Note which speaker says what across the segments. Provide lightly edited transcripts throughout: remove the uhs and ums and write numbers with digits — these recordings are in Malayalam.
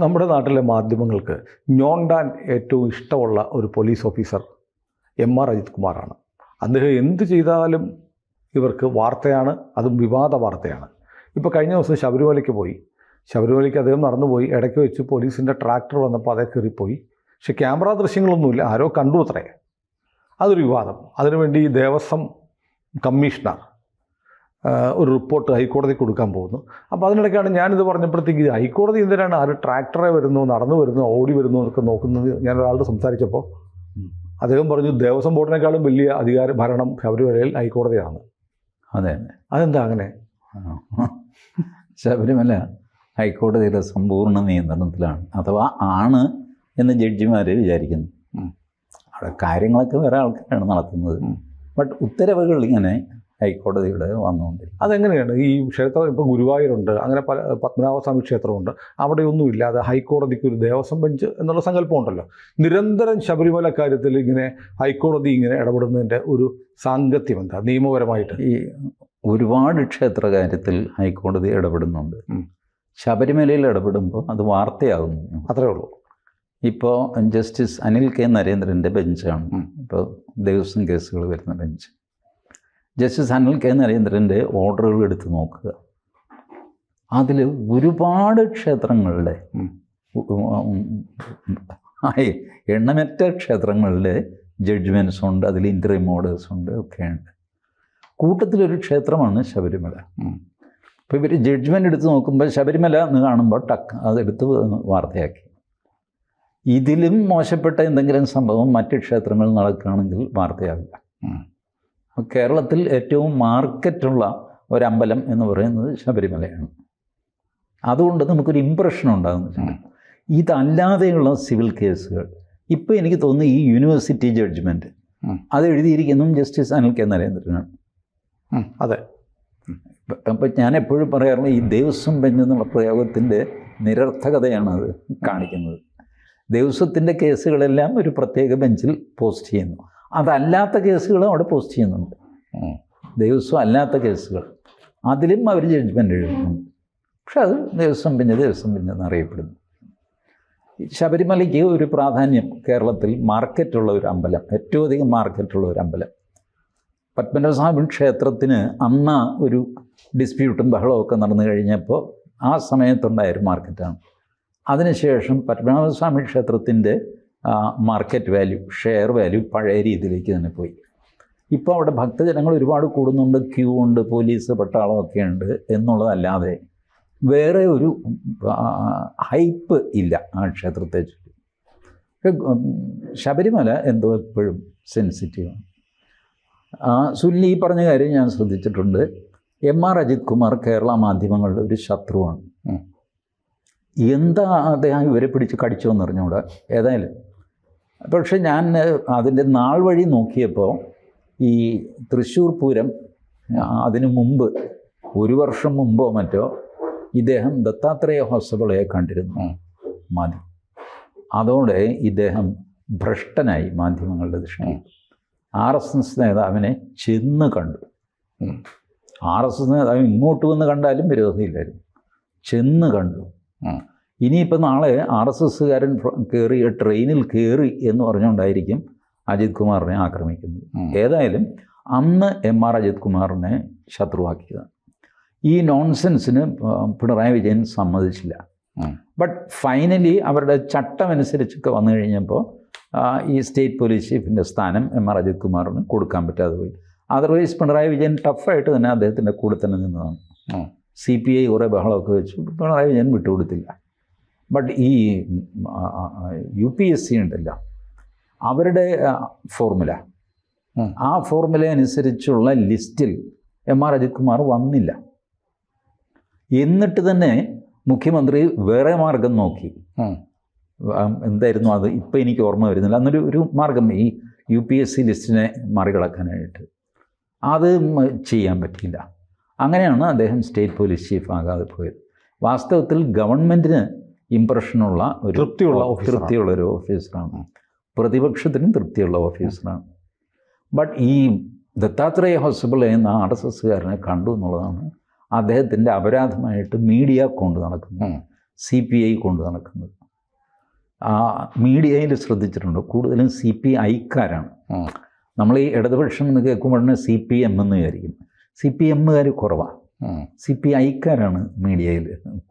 Speaker 1: നമ്മുടെ നാട്ടിലെ മാധ്യമങ്ങൾക്ക് ഞോണ്ടാൻ ഏറ്റവും ഇഷ്ടമുള്ള ഒരു പോലീസ് ഓഫീസർ എം.ആർ. അജിത് കുമാറാണ്. അദ്ദേഹം എന്ത് ചെയ്താലും ഇവർക്ക് വാർത്തയാണ്, അതും വിവാദ വാർത്തയാണ്. ഇപ്പോൾ കഴിഞ്ഞ ദിവസം ശബരിമലയ്ക്ക് പോയി. ശബരിമലയ്ക്ക് അദ്ദേഹം നടന്നുപോയി. ഇടയ്ക്ക് വെച്ച് പോലീസിൻ്റെ ട്രാക്ടർ വന്നപ്പോൾ അതേ കയറിപ്പോയി. പക്ഷേ ക്യാമറ ദൃശ്യങ്ങളൊന്നുമില്ല, ആരോ കണ്ടു അത്രേ. അതൊരു വിവാദം. അതിനുവേണ്ടി ദേവസ്വം കമ്മീഷണർ ഒരു റിപ്പോർട്ട് ഹൈക്കോടതി കൊടുക്കാൻ പോകുന്നു. അപ്പോൾ അതിനിടയ്ക്കാണ് ഞാനിത് പറഞ്ഞപ്പോഴത്തേക്ക് ഹൈക്കോടതി എന്തിനാണ് ആര് ട്രാക്ടറെ വരുന്നു, നടന്നു വരുന്നു, ഓടി വരുന്നു എന്നൊക്കെ നോക്കുന്നത് ഞാൻ ഒരാളോട് സംസാരിച്ചപ്പോൾ അദ്ദേഹം പറഞ്ഞു ദേവസ്വം ബോർഡിനേക്കാളും വലിയ ഭരണം ശബരിമലയിൽ ഹൈക്കോടതിയാണ്.
Speaker 2: അതെ,
Speaker 1: അതെന്താ അങ്ങനെ?
Speaker 2: ശബരിമല ഹൈക്കോടതിയുടെ സമ്പൂർണ്ണ നിയന്ത്രണത്തിലാണ്, അഥവാ ആണ് എന്ന് ജഡ്ജിമാർ വിചാരിക്കുന്നു. അവിടെ കാര്യങ്ങളൊക്കെ വേറെ ആൾക്കാരാണ് നടത്തുന്നത്. ബട്ട് ഉത്തരവുകൾ ഇങ്ങനെ ഹൈക്കോടതിയുടെ വന്നുകൊണ്ടിരിക്കും.
Speaker 1: അതെങ്ങനെയാണ് ഈ ക്ഷേത്രം? ഇപ്പോൾ ഗുരുവായൂരുണ്ട്, അങ്ങനെ പല പത്മനാഭസ്വാമി ക്ഷേത്രമുണ്ട്, അവിടെയൊന്നുമില്ല. അത് ഹൈക്കോടതിക്ക് ഒരു ദേവസ്വം ബെഞ്ച് എന്നുള്ള സങ്കല്പമുണ്ടല്ലോ. നിരന്തരം ശബരിമല കാര്യത്തിൽ ഇങ്ങനെ ഹൈക്കോടതി ഇങ്ങനെ ഇടപെടുന്നതിൻ്റെ ഒരു സാങ്കത്യം എന്താ നിയമപരമായിട്ട്?
Speaker 2: ഈ ഒരുപാട് ക്ഷേത്ര കാര്യത്തിൽ ഹൈക്കോടതി ഇടപെടുന്നുണ്ട്. ശബരിമലയിൽ ഇടപെടുമ്പോൾ അത് വാർത്തയാകുന്നു,
Speaker 1: അത്രേ ഉള്ളൂ.
Speaker 2: ഇപ്പോൾ ജസ്റ്റിസ് അനിൽ കെ നരേന്ദ്രൻ്റെ ബെഞ്ചാണ് ഇപ്പോൾ ദേവസ്വം കേസുകൾ വരുന്ന ബെഞ്ച്. ജസ്റ്റിസ് അനിൽ കെ നരേന്ദ്രൻ്റെ ഓർഡറുകൾ എടുത്ത് നോക്കുക. അതിൽ ഒരുപാട് ക്ഷേത്രങ്ങളുടെ എണ്ണമറ്റ ക്ഷേത്രങ്ങളുടെ ജഡ്ജ്മെൻറ്റ്സ് ഉണ്ട്, അതിൽ ഇൻറ്ററിം ഓർഡേഴ്സ് ഉണ്ട്, ഒക്കെയുണ്ട്. കൂട്ടത്തിലൊരു ക്ഷേത്രമാണ് ശബരിമല. അപ്പോൾ ഇവർ ജഡ്ജ്മെൻ്റ് എടുത്ത് നോക്കുമ്പോൾ ശബരിമല എന്ന് കാണുമ്പോൾ അതെടുത്ത് വാർത്തയാക്കി. ഇതിലും മോശപ്പെട്ട എന്തെങ്കിലും സംഭവം മറ്റ് ക്ഷേത്രങ്ങളിൽ നടക്കുകയാണെങ്കിൽ വാർത്തയാവില്ല. കേരളത്തിൽ ഏറ്റവും മാർക്കറ്റുള്ള ഒരമ്പലം എന്ന് പറയുന്നത് ശബരിമലയാണ്. അതുകൊണ്ട് നമുക്കൊരു ഇമ്പ്രഷൻ ഉണ്ടാകുന്നു. ഇതല്ലാതെയുള്ള സിവിൽ കേസുകൾ ഇപ്പോൾ എനിക്ക് തോന്നുന്നു ഈ യൂണിവേഴ്സിറ്റി ജഡ്ജ്മെൻറ്റ് അത് എഴുതിയിരിക്കുന്നതും ജസ്റ്റിസ് അനിൽ കെ നരേന്ദ്രനാണ്.
Speaker 1: അതെ.
Speaker 2: അപ്പം ഞാൻ എപ്പോഴും പറയാറുള്ള ഈ ദേവസ്വം ബെഞ്ച് എന്നുള്ള പ്രയോഗത്തിൻ്റെ നിരർത്ഥകതയാണ് അത് കാണിക്കുന്നത്. ദേവസ്വത്തിൻ്റെ കേസുകളെല്ലാം ഒരു പ്രത്യേക ബെഞ്ചിൽ പോസ്റ്റ് ചെയ്യുന്നു, അതല്ലാത്ത കേസുകളും അവിടെ പോസ്റ്റ് ചെയ്യുന്നുണ്ട്. ദേവസ്വം അല്ലാത്ത കേസുകൾ അതിലും അവർ ജഡ്ജ്മെൻ്റ് എഴുതുന്നുണ്ട്. പക്ഷെ അത് ദേവസ്വം ബെഞ്ച് എന്നറിയപ്പെടുന്നു. ശബരിമലയ്ക്ക് ഒരു പ്രാധാന്യം കേരളത്തിൽ മാർക്കറ്റുള്ള ഒരു അമ്പലം, ഏറ്റവും അധികം മാർക്കറ്റുള്ള ഒരു അമ്പലം. പത്മനാഭസ്വാമി ക്ഷേത്രത്തിന് അന്ന് ഒരു ഡിസ്പ്യൂട്ടും ബഹളമൊക്കെ നടന്നു കഴിഞ്ഞപ്പോൾ ആ സമയത്തുണ്ടായൊരു മാർക്കറ്റാണ്. അതിനുശേഷം പത്മനാഭസ്വാമി ക്ഷേത്രത്തിൻ്റെ മാർക്കറ്റ് വാല്യൂ, ഷെയർ വാല്യൂ പഴയ രീതിയിലേക്ക് തന്നെ പോയി. ഇപ്പോൾ അവിടെ ഭക്തജനങ്ങൾ ഒരുപാട് കൂടുന്നുണ്ട്, ക്യൂ ഉണ്ട്, പോലീസ് പട്ടാളമൊക്കെ ഉണ്ട് എന്നുള്ളതല്ലാതെ വേറെ ഒരു ഹൈപ്പ് ഇല്ല ആ ക്ഷേത്രത്തെ ചൊല്ലി. ശബരിമല എന്തോ എപ്പോഴും സെൻസിറ്റീവാണ്. സുല്ലി പറഞ്ഞ കാര്യം ഞാൻ ശ്രദ്ധിച്ചിട്ടുണ്ട്. എം.ആർ. അജിത് കുമാർ കേരള മാധ്യമങ്ങളുടെ ഒരു ശത്രുവാണ്. എന്താ അദ്ദേഹം ഇവരെ പിടിച്ച് കടിച്ചോന്ന് അറിഞ്ഞുകൂടാ. ഏതായാലും പക്ഷെ ഞാൻ അതിൻ്റെ നാൾ വഴി നോക്കിയപ്പോൾ ഈ തൃശ്ശൂർ പൂരം അതിനു മുമ്പ് 1 വർഷം മുമ്പോ മറ്റോ ഇദ്ദേഹം ദത്താത്രേയ ഹൊസബളയെ കണ്ടിരുന്നു മാധ്യമം. അതോടെ ഇദ്ദേഹം ഭ്രഷ്ടനായി മാധ്യമങ്ങളുടെ ദൃഷ്ടിയിൽ. RSS നേതാവിനെ ചെന്ന് കണ്ടു. RSS നേതാവ് ഇങ്ങോട്ട് വന്ന് കണ്ടാലും വിരോധമില്ലായിരുന്നു, ചെന്ന് കണ്ടു. ഇനിയിപ്പോൾ നാളെ RSSകാരൻ കയറി ട്രെയിനിൽ കയറി എന്ന് പറഞ്ഞുകൊണ്ടായിരിക്കും അജിത് കുമാറിനെ ആക്രമിക്കുന്നത്. ഏതായാലും അന്ന് എം.ആർ. അജിത് കുമാറിനെ ശത്രുവാക്കിയതാണ്. ഈ നോൺസെൻസിന് പിണറായി വിജയൻ സമ്മതിച്ചില്ല. ബട്ട് ഫൈനലി അവരുടെ ചട്ടമനുസരിച്ചൊക്കെ വന്നു കഴിഞ്ഞപ്പോൾ ഈ സ്റ്റേറ്റ് പോലീസ് ചീഫിൻ്റെ സ്ഥാനം എം.ആർ. അജിത് കുമാറിന് കൊടുക്കാൻ പറ്റാതെ പോയി. അതർവൈസ് പിണറായി വിജയൻ ടഫായിട്ട് തന്നെ അദ്ദേഹത്തിൻ്റെ കൂടെ തന്നെ നിന്നതാണ്. CPI കുറേ ബഹളമൊക്കെ വെച്ചു, പിണറായി വിജയൻ വിട്ടുകൊടുത്തില്ല. ബട്ട് ഈ UPSC ഉണ്ടല്ലോ, അവരുടെ ഫോർമുല, ആ ഫോർമുല അനുസരിച്ചുള്ള ലിസ്റ്റിൽ എം.ആർ. അജിത് കുമാർ വന്നില്ല. എന്നിട്ട് തന്നെ മുഖ്യമന്ത്രി വേറെ മാർഗം നോക്കി. എന്തായിരുന്നു അത്? ഇപ്പം എനിക്ക് ഓർമ്മ വരുന്നില്ല. അന്നൊരു മാർഗം ഈ UPSC ലിസ്റ്റിനെ മറികടക്കാനായിട്ട് അത് ചെയ്യാൻ പറ്റിയില്ല. അങ്ങനെയാണ് അദ്ദേഹം സ്റ്റേറ്റ് പോലീസ് ചീഫ് ആകാതെ പോയത്. വാസ്തവത്തിൽ ഗവൺമെൻറ്റിന് ഇമ്പ്രഷനുള്ള ഒരു തൃപ്തിയുള്ള ഒരു ഓഫീസറാണ്, പ്രതിപക്ഷത്തിനും തൃപ്തിയുള്ള ഓഫീസറാണ്. ബട്ട് ഈ ദത്താത്രേയ ഹൊസബളെ എന്ന RSSകാരനെ കണ്ടു എന്നുള്ളതാണ് അദ്ദേഹത്തിൻ്റെ അപരാധമായിട്ട് മീഡിയ കൊണ്ട് നടക്കുന്നത്. CPI കൊണ്ട് നടക്കുന്നത്. മീഡിയയിൽ ശ്രദ്ധിച്ചിട്ടുണ്ടോ, കൂടുതലും CPIക്കാരാണ്. നമ്മൾ ഈ ഇടതുപക്ഷം എന്ന് കേൾക്കുമ്പോഴേ CPM എന്ന് വിചാരിക്കും. CPMകാർ കുറവാണ്, CPIക്കാരാണ് മീഡിയയിൽ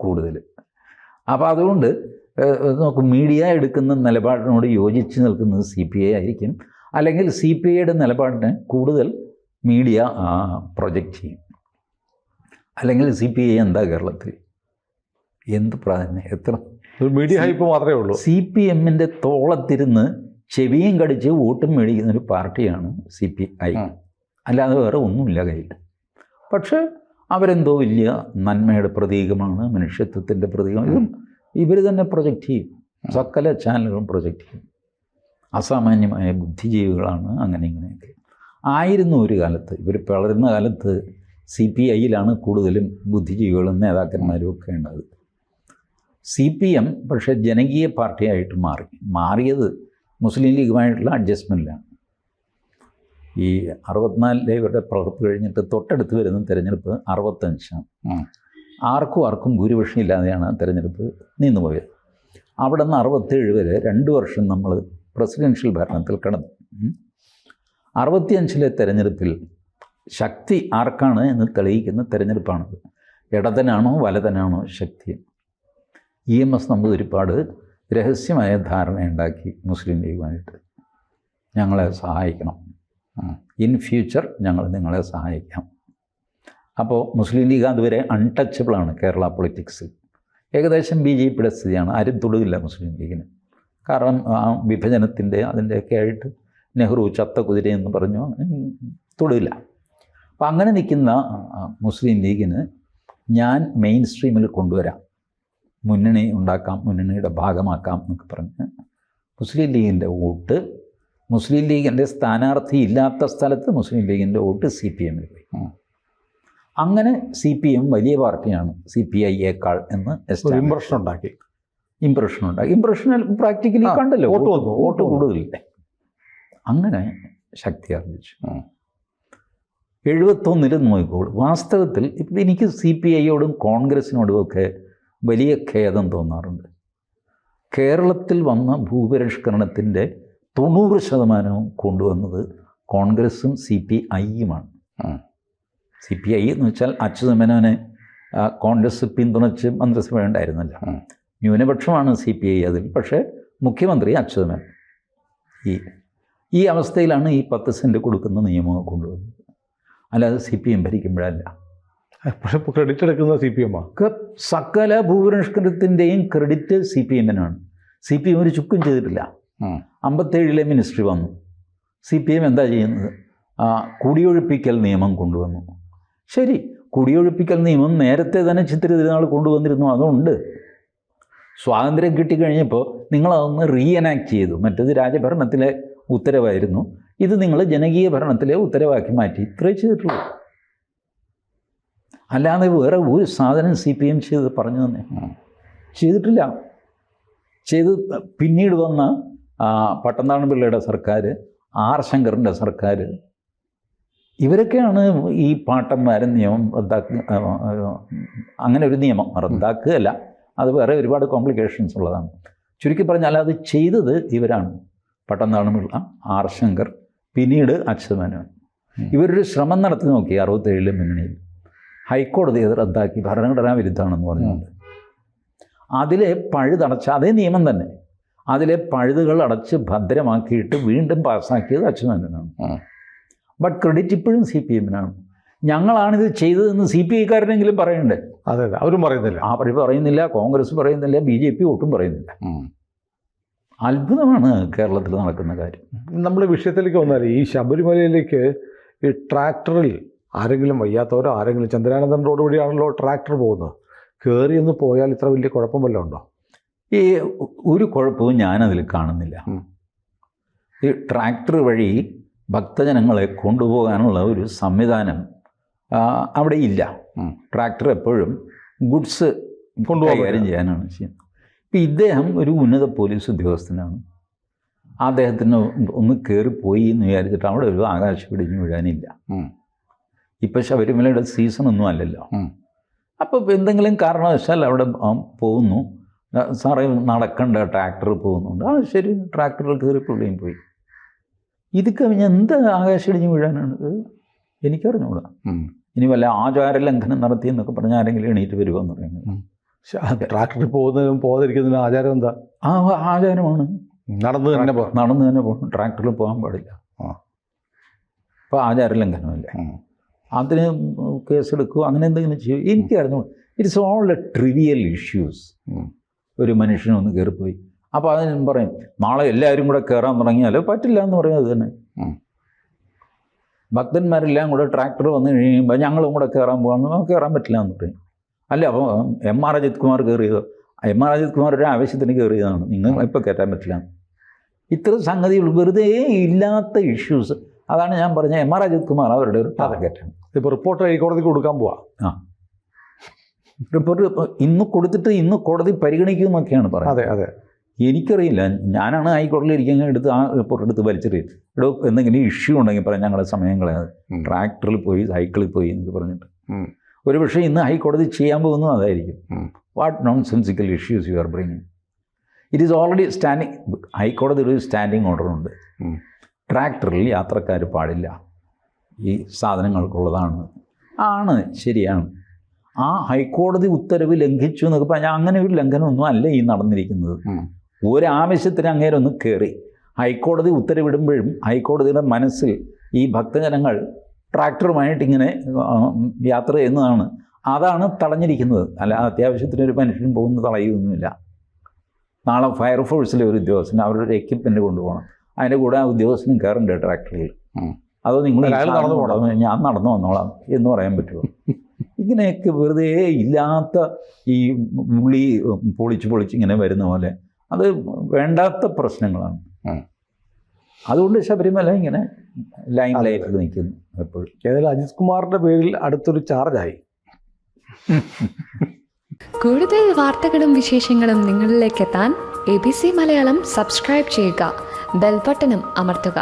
Speaker 2: കൂടുതൽ. അപ്പോൾ അതുകൊണ്ട് നോക്കും, മീഡിയ എടുക്കുന്ന നിലപാടിനോട് യോജിച്ച് നിൽക്കുന്നത് CPI ആയിരിക്കും, അല്ലെങ്കിൽ CPIയുടെ നിലപാടിനെ കൂടുതൽ മീഡിയ പ്രൊജക്റ്റ് ചെയ്യും. അല്ലെങ്കിൽ CPI എന്താ കേരളത്തിൽ എന്ത് പ്രാധാന്യം, എത്ര
Speaker 1: മീഡിയ ഹൈപ്പ് മാത്രമേ ഉള്ളൂ.
Speaker 2: CPMൻ്റെ തോളത്തിരുന്ന് ചെവിയും കടിച്ച് വോട്ടും മേടിക്കുന്നൊരു പാർട്ടിയാണ് CPI, അല്ലാതെ വേറെ ഒന്നുമില്ല കയ്യിൽ. പക്ഷേ അവരെന്തോ വലിയ നന്മയുടെ പ്രതീകമാണ്, മനുഷ്യത്വത്തിൻ്റെ പ്രതീകം, ഇവർ തന്നെ പ്രൊജക്റ്റ് ചെയ്യും, സകല ചാനലുകളും പ്രൊജക്റ്റ് ചെയ്യും. അസാമാന്യമായ ബുദ്ധിജീവികളാണ്, അങ്ങനെ ഇങ്ങനെയൊക്കെ ആയിരുന്നു ഒരു കാലത്ത്. ഇവർ വളരുന്ന കാലത്ത് CPIയിലാണ് കൂടുതലും ബുദ്ധിജീവികളും നേതാക്കന്മാരും ഒക്കെ ഉണ്ടായത്. CPM പക്ഷേ ജനകീയ പാർട്ടിയായിട്ട് മാറിയത് മുസ്ലിം ലീഗുമായിട്ടുള്ള അഡ്ജസ്റ്റ്മെൻറ്റിലാണ്. ഈ 64 ഇവരുടെ പ്രവർപ്പ് കഴിഞ്ഞിട്ട് തൊട്ടടുത്ത് വരുന്ന തിരഞ്ഞെടുപ്പ് 65. ആർക്കും ഭൂരിപക്ഷം ഇല്ലാതെയാണ് തിരഞ്ഞെടുപ്പ് നിന്നുപോയത്. അവിടെ നിന്ന് 67 വരെ 2 വർഷം നമ്മൾ പ്രസിഡൻഷ്യൽ ഭരണത്തിൽ കിടന്നു. 65-ലെ തിരഞ്ഞെടുപ്പിൽ ശക്തി ആർക്കാണ് എന്ന് തെളിയിക്കുന്ന തിരഞ്ഞെടുപ്പാണത്. ഇടതനാണോ വലതനാണോ ശക്തി? EMS നമ്പൂതിരിപ്പാട് രഹസ്യമായ ധാരണയുണ്ടാക്കി മുസ്ലിം ലീഗുമായിട്ട്, ഞങ്ങളെ സഹായിക്കണം, ഇൻ ഫ്യൂച്ചർ ഞങ്ങൾ നിങ്ങളെ സഹായിക്കാം. അപ്പോൾ മുസ്ലിം ലീഗ് അതുവരെ അൺടച്ചബിളാണ് കേരള പൊളിറ്റിക്സിൽ. ഏകദേശം BJPയുടെ സ്ഥിതിയാണ്, ആരും തൊടുകില്ല മുസ്ലിം ലീഗിന്. കാരണം വിഭജനത്തിൻ്റെ അതിൻ്റെയൊക്കെ ആയിട്ട് നെഹ്റു ചത്ത കുതിരയെന്ന് പറഞ്ഞു, തൊടില്ല. അപ്പം അങ്ങനെ നിൽക്കുന്ന മുസ്ലിം ലീഗിന് ഞാൻ മെയിൻ സ്ട്രീമിൽ കൊണ്ടുവരാം, മുന്നണി ഉണ്ടാക്കാം, മുന്നണിയുടെ ഭാഗമാക്കാം എന്നൊക്കെ പറഞ്ഞ് മുസ്ലിം ലീഗിൻ്റെ വോട്ട്, മുസ്ലിം ലീഗിൻ്റെ സ്ഥാനാർത്ഥി ഇല്ലാത്ത സ്ഥലത്ത് മുസ്ലിം ലീഗിൻ്റെ വോട്ട് CPMൽ പോയി. അങ്ങനെ CPM വലിയ പാർട്ടിയാണ് CPIയേക്കാൾ എന്ന് ഇംപ്രഷൻ ഉണ്ടാക്കി. ഇംപ്രഷനിൽ പ്രാക്ടിക്കലി കണ്ടല്ലോ, വോട്ട് കൂടുതലില്ലേ. അങ്ങനെ ശക്തി ആർജിച്ചു. 71 നോക്കിക്കോളൂ. വാസ്തവത്തിൽ ഇപ്പം എനിക്ക് CPIയോടും കോൺഗ്രസിനോടും ഒക്കെ വലിയ ഖേദം തോന്നാറുണ്ട്. കേരളത്തിൽ വന്ന ഭൂപരിഷ്കരണത്തിൻ്റെ 90% കൊണ്ടുവന്നത് കോൺഗ്രസും CPIയുമാണ്. CPI എന്ന് വെച്ചാൽ അച്യുതമേനോനെ കോൺഗ്രസ് പിന്തുണച്ച് മന്ത്രിസഭ ഉണ്ടായിരുന്നില്ല. ന്യൂനപക്ഷമാണ് CPI അതിൽ, പക്ഷേ മുഖ്യമന്ത്രി അച്യുതമേനോൻ. ഈ അവസ്ഥയിലാണ് ഈ 10 സെൻറ്റ് കൊടുക്കുന്ന നിയമം കൊണ്ടുവന്നത്, അല്ലാതെ CPM ഭരിക്കുമ്പോഴല്ല.
Speaker 1: പക്ഷേ ക്രെഡിറ്റ് എടുക്കുന്നത് CPM-ആണ്.
Speaker 2: സകല ഭൂപരിഷ്കരണത്തിൻ്റെയും ക്രെഡിറ്റ് CPM-നാണ്. CPM ഒരു ചുക്കും ചെയ്തിട്ടില്ല. 57-ലെ മിനിസ്ട്രി വന്നു, CPM എന്താ ചെയ്യുന്നത്? കുടിയൊഴിപ്പിക്കൽ നിയമം കൊണ്ടുവന്നു. ശരി, കുടിയൊഴിപ്പിക്കൽ നിയമം നേരത്തെ തന്നെ ചിത്തിര തിരുനാൾ കൊണ്ടുവന്നിരുന്നു, അതുകൊണ്ട് സ്വാതന്ത്ര്യം കിട്ടിക്കഴിഞ്ഞപ്പോൾ നിങ്ങളതൊന്ന് റീഎനാക്ട് ചെയ്തു. മറ്റേത് രാജഭരണത്തിലെ ഉത്തരവായിരുന്നു, ഇത് നിങ്ങൾ ജനകീയ ഭരണത്തിലെ ഉത്തരവാക്കി മാറ്റി, ഇത്രേ ചെയ്തിട്ടുള്ളൂ. അല്ലാതെ വേറെ ഒരു സാധനം CPM ചെയ്ത് പറഞ്ഞു തന്നെ ചെയ്തിട്ടില്ല. പിന്നീട് വന്ന പട്ടംതാണ പിള്ളയുടെ സർക്കാർ, R ശങ്കറിൻ്റെ സർക്കാർ, ഇവരൊക്കെയാണ് ഈ പാട്ടന്മാരൻ നിയമം അങ്ങനെ ഒരു നിയമം റദ്ദാക്കുകയല്ല, അത് വേറെ ഒരുപാട് കോംപ്ലിക്കേഷൻസ് ഉള്ളതാണ്. ചുരുക്കി പറഞ്ഞാൽ അത് ചെയ്തത് ഇവരാണ്. പട്ടംതാണ പിള്ള, R ശങ്കർ, പിന്നീട് അച്യുതമേനോൻ. ഇവരൊരു ശ്രമം നടത്തി നോക്കി 67-ലെ മുന്നണിയിൽ. ഹൈക്കോടതി അത് റദ്ദാക്കി, ഭരണഘടനാ വിരുദ്ധമാണെന്ന് പറഞ്ഞുകൊണ്ട്. അതിലെ പഴുതടച്ച അതേ നിയമം തന്നെ, അതിലെ പഴുതുകൾ അടച്ച് ഭദ്രമാക്കിയിട്ട് വീണ്ടും പാസ്സാക്കിയത് അച്യുതമേനോനാണ്. ബട്ട് ക്രെഡിറ്റ് ഇപ്പോഴും CPM-നാണ്. ഞങ്ങളാണിത് ചെയ്തതെന്ന് CPI-കാരനെങ്കിലും പറയണ്ടേ?
Speaker 1: അതെ, അവരും പറയുന്നില്ല.
Speaker 2: അവർ പറയുന്നില്ല, കോൺഗ്രസ് പറയുന്നില്ല, BJP ഒട്ടും പറയുന്നില്ല. അത്ഭുതമാണ് കേരളത്തിൽ നടക്കുന്ന കാര്യം.
Speaker 1: നമ്മൾ വിഷയത്തിലേക്ക് വന്നാൽ ഈ ശബരിമലയിലേക്ക് ഈ ട്രാക്ടറിൽ ആരെങ്കിലും വയ്യാത്തവരോ ആരെങ്കിലും, ചന്ദ്രാനന്ദൻ റോഡ് വഴിയാണല്ലോ ട്രാക്ടർ പോകുന്നത്, കയറിയൊന്ന് പോയാൽ ഇത്ര വലിയ കുഴപ്പം വല്ലതും ഉണ്ടോ?
Speaker 2: ഈ ഒരു കുഴപ്പവും ഞാനതിൽ കാണുന്നില്ല. ഈ ട്രാക്ടർ വഴി ഭക്തജനങ്ങളെ കൊണ്ടുപോകാനുള്ള ഒരു സംവിധാനം അവിടെ ഇല്ല. ട്രാക്ടർ എപ്പോഴും ഗുഡ്സ് കൈകാര്യം ചെയ്യാനാണ് ചെയ്യുന്നത്. ഇപ്പം ഇദ്ദേഹം ഒരു ഉന്നത പോലീസ് ഉദ്യോഗസ്ഥനാണ്. അദ്ദേഹത്തിന് ഒന്ന് കയറിപ്പോയി എന്ന് വിചാരിച്ചിട്ട് അവിടെ ഒരു ആകാശം പിടിഞ്ഞു വീഴാനില്ല. ഇപ്പം ശബരിമലയുടെ സീസണൊന്നും അല്ലല്ലോ. അപ്പോൾ എന്തെങ്കിലും കാരണവശാൽ അവിടെ പോകുന്നു, സാറേ നടക്കണ്ട, ട്രാക്ടർ പോകുന്നുണ്ട്, ആ ശരി, ട്രാക്ടറിൽ കയറി പുള്ളിയും പോയി. ഇത് കവിഞ്ഞ് എന്ത് ആകാശിടിഞ്ഞ് വീഴാനാണിത്? എനിക്കറിഞ്ഞൂടാ. ഇനി വല്ല ആചാര ലംഘനം നടത്തിയെന്നൊക്കെ പറഞ്ഞാൽ ആരെങ്കിലും എണീറ്റ് വരുമോയെന്ന് പറയുന്നത്.
Speaker 1: ട്രാക്ടറിൽ പോകുന്നതിനും പോകാതിരിക്കുന്നതിനും ആചാരം എന്താ?
Speaker 2: ആ ആചാരമാണ്.
Speaker 1: നടന്നു തന്നെ
Speaker 2: പോകണം, ട്രാക്ടറിൽ പോകാൻ പാടില്ല. അപ്പോൾ ആചാര ലംഘനമല്ലേ, അതിന് കേസെടുക്കുക, അങ്ങനെ എന്തെങ്കിലും ചെയ്യും. എനിക്കറിഞ്ഞു. It's all a trivial issues. ഒരു മനുഷ്യനൊന്ന് കയറിപ്പോയി, അപ്പോൾ അതിന് പറയും നാളെ എല്ലാവരും കൂടെ കയറാൻ തുടങ്ങിയാൽ പറ്റില്ല എന്ന് പറയും. അത് തന്നെ ഭക്തന്മാരെല്ലാം കൂടെ ട്രാക്ടർ വന്നു കഴിയുമ്പോൾ ഞങ്ങളും കൂടെ കയറാൻ പോകാമെന്ന്, കയറാൻ പറ്റില്ല എന്ന് പറയും. അല്ല, അപ്പോൾ എം.ആർ. അജിത് കുമാർ കയറിയതോ? എം.ആർ. അജിത് കുമാർ ഒരു ആവശ്യത്തിന് കയറിയതാണ്, നിങ്ങൾ ഇപ്പോൾ കയറ്റാൻ പറ്റില്ല. ഇത്ര സംഗതികൾ വെറുതെ ഇല്ലാത്ത ഇഷ്യൂസ്. അതാണ് ഞാൻ പറഞ്ഞത്, എം.ആർ. അജിത് കുമാർ അവരുടെ ഒരു ടാർഗറ്റാണ്.
Speaker 1: ഇപ്പോൾ റിപ്പോർട്ട് ഹൈക്കോടതിക്ക് കൊടുക്കാൻ പോവാം.
Speaker 2: റിപ്പോർട്ട് ഇന്ന് കൊടുത്തിട്ട് ഇന്ന് കോടതി പരിഗണിക്കുമെന്നൊക്കെയാണ് പറയുന്നത്.
Speaker 1: അതെ അതെ,
Speaker 2: എനിക്കറിയില്ല. ഞാനാണ് ഹൈക്കോടതിയിൽ ഇരിക്കുന്ന എടുത്ത് ആ റിപ്പോർട്ട് എടുത്ത് വലിച്ചെറിയും. ഇവിടെ എന്തെങ്കിലും ഇഷ്യൂ ഉണ്ടെങ്കിൽ പറയാം, ഞങ്ങളുടെ സമയം കളയാതെ ട്രാക്ടറിൽ പോയി സൈക്കിളിൽ പോയി എന്നൊക്കെ പറഞ്ഞിട്ട്. ഒരു പക്ഷേ ഇന്ന് ഹൈക്കോടതി ചെയ്യാൻ പോകുന്നതും അതായിരിക്കും. What non sensical issues you are bringing. It is already standing. ഹൈക്കോടതി ഒരു സ്റ്റാൻഡിങ് ഓർഡറുണ്ട്, ട്രാക്ടറിൽ യാത്രക്കാർ പാടില്ല, ഈ സാധനങ്ങൾക്കുള്ളതാണ്. ശരിയാണ്. ആ ഹൈക്കോടതി ഉത്തരവ് ലംഘിച്ചു എന്നൊക്കെ പറഞ്ഞാൽ അങ്ങനെ ഒരു ലംഘനമൊന്നും അല്ല ഈ നടന്നിരിക്കുന്നത്. ഒരാവശ്യത്തിന് അങ്ങേരൊന്ന് കയറി ഹൈക്കോടതി ഉത്തരവിടുമ്പോഴും ഹൈക്കോടതിയുടെ മനസ്സിൽ ഈ ഭക്തജനങ്ങൾ ട്രാക്ടറുമായിട്ടിങ്ങനെ യാത്ര ചെയ്യുന്നതാണ്, അതാണ് തടഞ്ഞിരിക്കുന്നത്. അല്ല, അത്യാവശ്യത്തിനൊരു മനുഷ്യൻ പോകുന്നത് തടയുകയൊന്നുമില്ല. നാളെ ഫയർഫോഴ്സിലെ ഒരു ഉദ്യോഗസ്ഥന് അവരുടെ ഒരു എക്യുപ്മെൻറ്റ് കൊണ്ടുപോകണം, അതിൻ്റെ കൂടെ ആ ഉദ്യോഗസ്ഥനും കയറണ്ടേ ട്രാക്ടറിൽ? അതോ നിങ്ങൾ ഞാൻ നടന്നു വന്നോളാം എന്ന് പറയാൻ പറ്റുമോ? ഇങ്ങനെയൊക്കെ വെറുതെ ഇല്ലാത്ത ഈ ഉള്ളി പൊളിച്ച് ഇങ്ങനെ വരുന്ന പോലെ, അത് വേണ്ടാത്ത പ്രശ്നങ്ങളാണ്. അതുകൊണ്ട് ശബരിമല ഇങ്ങനെ ലൈൻ ലൈറ്റിൽ നിൽക്കുന്നു എപ്പോഴും.
Speaker 1: ഏതായാലും അജിത് കുമാറിൻ്റെ പേരിൽ അടുത്തൊരു ചാർജായി.
Speaker 3: കൂടുതൽ വാർത്തകളും വിശേഷങ്ങളും നിങ്ങളിലേക്ക് എത്താൻ ABC മലയാളം സബ്സ്ക്രൈബ് ചെയ്യുക, ബെൽ ബട്ടണും അമർത്തുക.